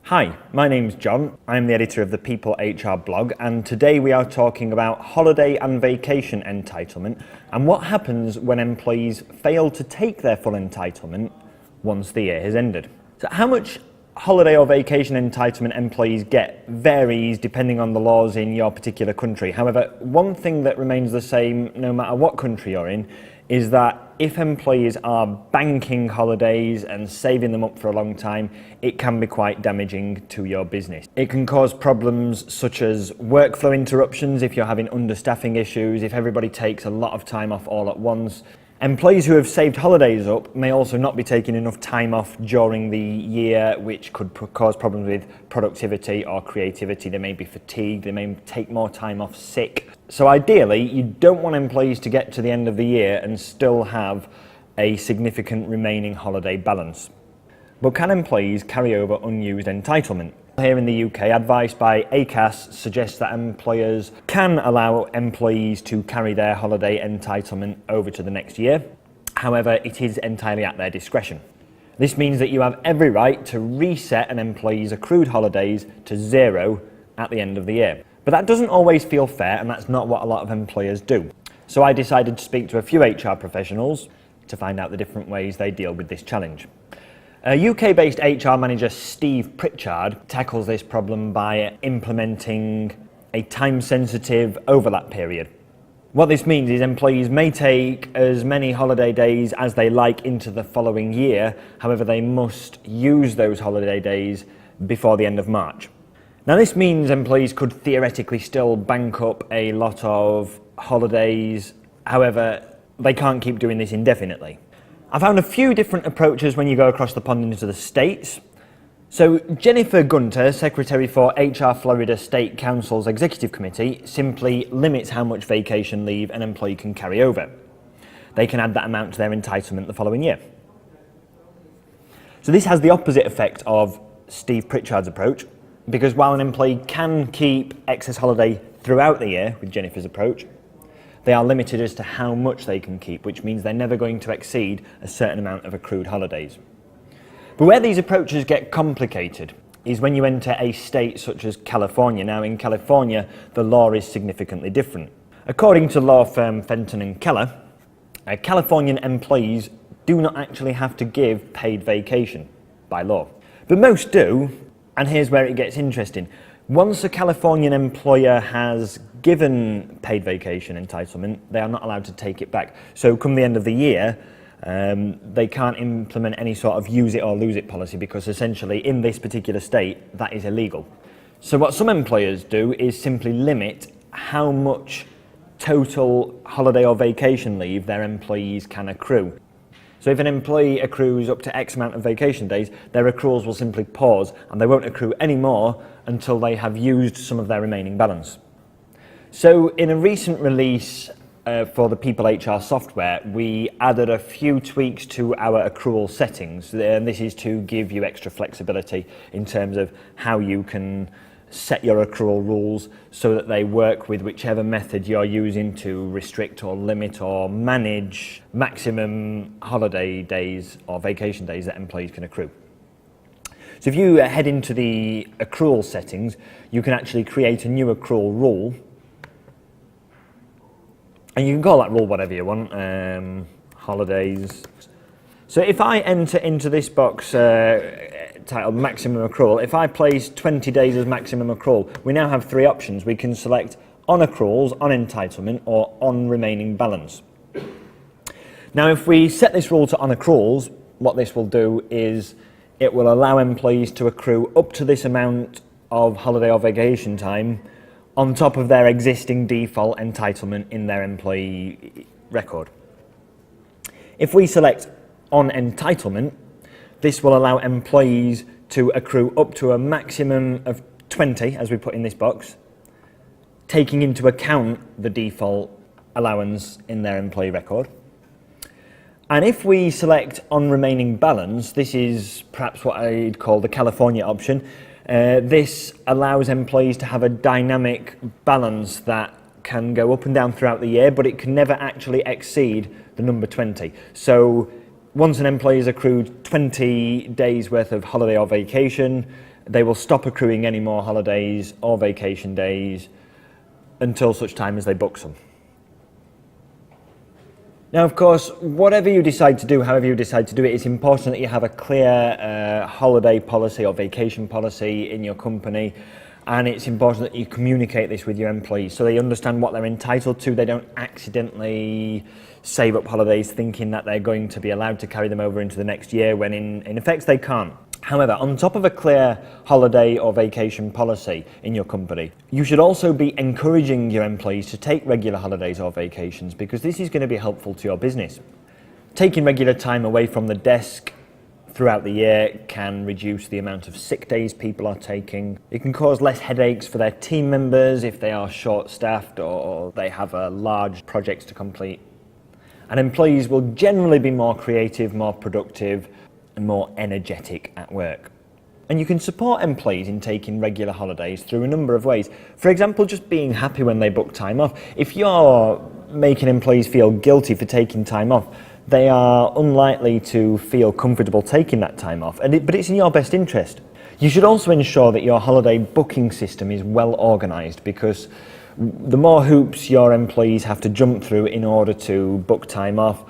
Hi, my name's John. I'm the editor of the People HR blog, and today we are talking about holiday and vacation entitlement and what happens when employees fail to take their full entitlement once the year has ended. So how much holiday or vacation entitlement employees get varies depending on the laws in your particular country. However, one thing that remains the same no matter what country you're in is that if employees are banking holidays and saving them up for a long time, it can be quite damaging to your business. It can cause problems such as workflow interruptions if you're having understaffing issues, if everybody takes a lot of time off all at once. Employees who have saved holidays up may also not be taking enough time off during the year, which could cause problems with productivity or creativity. They may be fatigued, they may take more time off sick. So ideally, you don't want employees to get to the end of the year and still have a significant remaining holiday balance. But can employees carry over unused entitlement? Here in the UK, advice by ACAS suggests that employers can allow employees to carry their holiday entitlement over to the next year. However, it is entirely at their discretion. This means that you have every right to reset an employee's accrued holidays to zero at the end of the year. But that doesn't always feel fair, and that's not what a lot of employers do. So I decided to speak to a few HR professionals to find out the different ways they deal with this challenge. UK-based HR manager Steve Pritchard tackles this problem by implementing a time-sensitive overlap period. What this means is employees may take as many holiday days as they like into the following year, however they must use those holiday days before the end of March. Now this means employees could theoretically still bank up a lot of holidays, however they can't keep doing this indefinitely. I found a few different approaches when you go across the pond into the States. So Jennifer Gunter, Secretary for HR Florida State Council's Executive Committee, simply limits how much vacation leave an employee can carry over. They can add that amount to their entitlement the following year. So this has the opposite effect of Steve Pritchard's approach, because while an employee can keep excess holiday throughout the year with Jennifer's approach, they are limited as to how much they can keep, which means they're never going to exceed a certain amount of accrued holidays. But where these approaches get complicated is when you enter a state such as California. Now in California, the law is significantly different. According to law firm Fenton and Keller, Californian employees do not actually have to give paid vacation by law. But most do, and here's where it gets interesting. Once a Californian employer has given paid vacation entitlement, they are not allowed to take it back. So come the end of the year, they can't implement any sort of use it or lose it policy, because essentially in this particular state, that is illegal. So what some employers do is simply limit how much total holiday or vacation leave their employees can accrue. So if an employee accrues up to X amount of vacation days, their accruals will simply pause and they won't accrue any more until they have used some of their remaining balance. So in a recent release for the People HR software, we added a few tweaks to our accrual settings, and this is to give you extra flexibility in terms of how you can set your accrual rules so that they work with whichever method you're using to restrict or limit or manage maximum holiday days or vacation days that employees can accrue. So if you head into the accrual settings, you can actually create a new accrual rule, and you can call that rule whatever you want, holidays. So if I enter into this box titled maximum accrual, if I place 20 days as maximum accrual, we now have three options. We can select on accruals, on entitlement, or on remaining balance. Now if we set this rule to on accruals, what this will do is it will allow employees to accrue up to this amount of holiday or vacation time on top of their existing default entitlement in their employee record. If we select on entitlement, this will allow employees to accrue up to a maximum of 20, as we put in this box, taking into account the default allowance in their employee record. And if we select on remaining balance, this is perhaps what I'd call the California option. This allows employees to have a dynamic balance that can go up and down throughout the year, but it can never actually exceed the number 20. So Once an employee has accrued 20 days worth of holiday or vacation, they will stop accruing any more holidays or vacation days until such time as they book some. Now, of course, whatever you decide to do, however you decide to do it, it's important that you have a clear holiday policy or vacation policy in your company, and it's important that you communicate this with your employees so they understand what they're entitled to. They don't accidentally save up holidays thinking that they're going to be allowed to carry them over into the next year when in effect they can't. However, on top of a clear holiday or vacation policy in your company, you should also be encouraging your employees to take regular holidays or vacations, because this is going to be helpful to your business. Taking regular time away from the desk throughout the year can reduce the amount of sick days people are taking. It can cause less headaches for their team members if they are short-staffed or they have large projects to complete. And employees will generally be more creative, more productive, and more energetic at work. And you can support employees in taking regular holidays through a number of ways. For example, just being happy when they book time off. If you're making employees feel guilty for taking time off, they are unlikely to feel comfortable taking that time off, but it's in your best interest. You should also ensure that your holiday booking system is well organised, because the more hoops your employees have to jump through in order to book time off,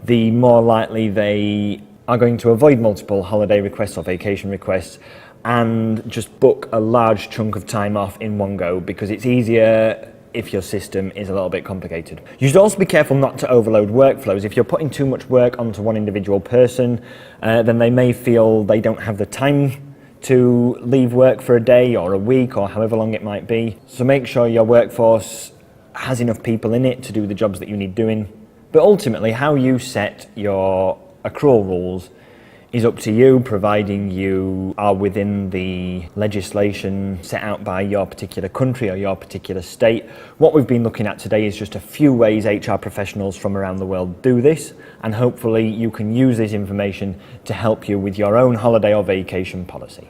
the more likely they are going to avoid multiple holiday requests or vacation requests and just book a large chunk of time off in one go, because it's easier if your system is a little bit complicated. You should also be careful not to overload workflows. If you're putting too much work onto one individual person, then they may feel they don't have the time to leave work for a day or a week or however long it might be. So make sure your workforce has enough people in it to do the jobs that you need doing. But ultimately, how you set your accrual rules is up to you, providing you are within the legislation set out by your particular country or your particular state. What we've been looking at today is just a few ways HR professionals from around the world do this, and hopefully you can use this information to help you with your own holiday or vacation policy.